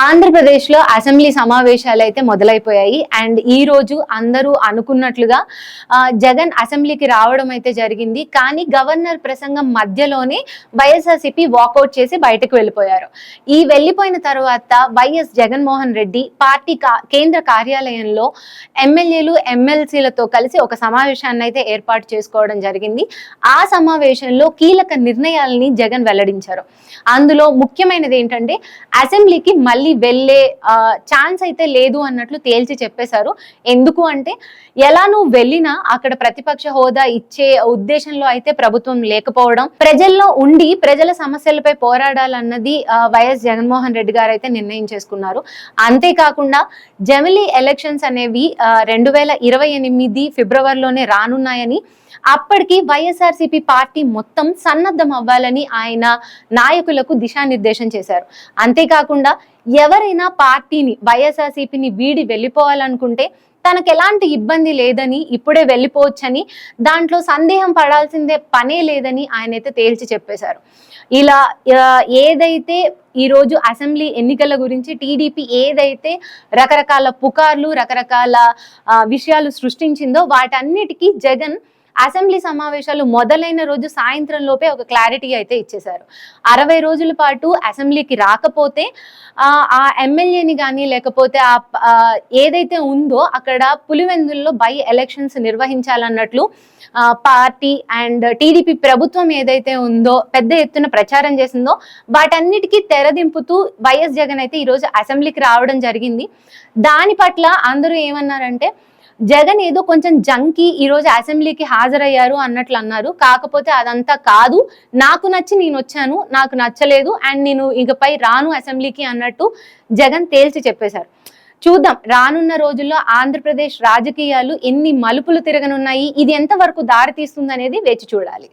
ఆంధ్రప్రదేశ్లో అసెంబ్లీ సమావేశాలు అయితే మొదలైపోయాయి. అండ్ ఈ రోజు అందరూ అనుకున్నట్లుగా జగన్ అసెంబ్లీకి రావడం అయితే జరిగింది. కానీ గవర్నర్ ప్రసంగం మధ్యలోనే వైఎస్ఆర్సీపీ వాకౌట్ చేసి బయటకు వెళ్ళిపోయారు. ఈ వెళ్ళిపోయిన తర్వాత వైఎస్ జగన్మోహన్ రెడ్డి పార్టీ కేంద్ర కార్యాలయంలో ఎమ్మెల్యేలు ఎమ్మెల్సీలతో కలిసి ఒక సమావేశాన్ని అయితే ఏర్పాటు చేసుకోవడం జరిగింది. ఆ సమావేశంలో కీలక నిర్ణయాలని జగన్ వెల్లడించారు. అందులో ముఖ్యమైనది ఏంటంటే అసెంబ్లీకి మళ్ళీ వెళ్ళే ఛాన్స్ అయితే లేదు అన్నట్లు తేల్చి చెప్పేశారు. ఎందుకు అంటే ఎలా నువ్వు వెళ్ళినా అక్కడ ప్రతిపక్ష హోదా ఇచ్చే ఉద్దేశంలో అయితే ప్రభుత్వం లేకపోవడం, ప్రజల్లో ఉండి ప్రజల సమస్యలపై పోరాడాలన్నది వైఎస్ జగన్మోహన్ రెడ్డి గారు అయితే నిర్ణయం చేసుకున్నారు. అంతేకాకుండా జమిలీ ఎలక్షన్స్ అనేవి 2028 ఫిబ్రవరిలోనే రానున్నాయని, అప్పటికి వైఎస్ఆర్సీపీ పార్టీ మొత్తం సన్నద్ధం అవ్వాలని ఆయన నాయకులకు దిశానిర్దేశం చేశారు. అంతేకాకుండా ఎవరైనా పార్టీని వైఎస్ఆర్సీపీని వీడి వెళ్ళిపోవాలనుకుంటే తనకు ఎలాంటి ఇబ్బంది లేదని, ఇప్పుడే వెళ్ళిపోవచ్చని, దాంట్లో సందేహం పడాల్సిందే పనే లేదని ఆయన అయితే తేల్చి చెప్పేశారు. ఇలా ఏదైతే ఈరోజు అసెంబ్లీ ఎన్నికల గురించి టీడీపీ ఏదైతే రకరకాల పుకార్లు, రకరకాల విషయాలు సృష్టించిందో వాటన్నిటికీ జగన్ అసెంబ్లీ సమావేశాలు మొదలైన రోజు సాయంత్రం లోపే ఒక క్లారిటీ అయితే ఇచ్చేశారు. 60 రోజుల పాటు అసెంబ్లీకి రాకపోతే ఆ ఎమ్మెల్యేని కానీ లేకపోతే ఏదైతే ఉందో అక్కడ పులివెందుల్లో బై ఎలక్షన్స్ నిర్వహించాలన్నట్లు పార్టీ అండ్ టీడీపీ ప్రభుత్వం ఏదైతే ఉందో పెద్ద ఎత్తున ప్రచారం చేసిందో వాటన్నిటికీ తెరదింపుతూ వైఎస్ జగన్ అయితే ఈరోజు అసెంబ్లీకి రావడం జరిగింది. దాని పట్ల అందరూ ఏమన్నారంటే జగన్ ఏదో కొంచెం జంకి ఈరోజు అసెంబ్లీకి హాజరయ్యారు అన్నట్లు అన్నారు. కాకపోతే అదంతా కాదు, నాకు నచ్చి నేను వచ్చాను, నాకు నచ్చలేదు అండ్ నేను ఇకపై రాను అసెంబ్లీకి అన్నట్టు జగన్ తేల్చి చెప్పేశారు. చూద్దాం రానున్న రోజుల్లో ఆంధ్రప్రదేశ్ రాజకీయాలు ఎన్ని మలుపులు తిరగనున్నాయి, ఇది ఎంతవరకు దారి తీస్తుంది అనేది వేచి చూడాలి.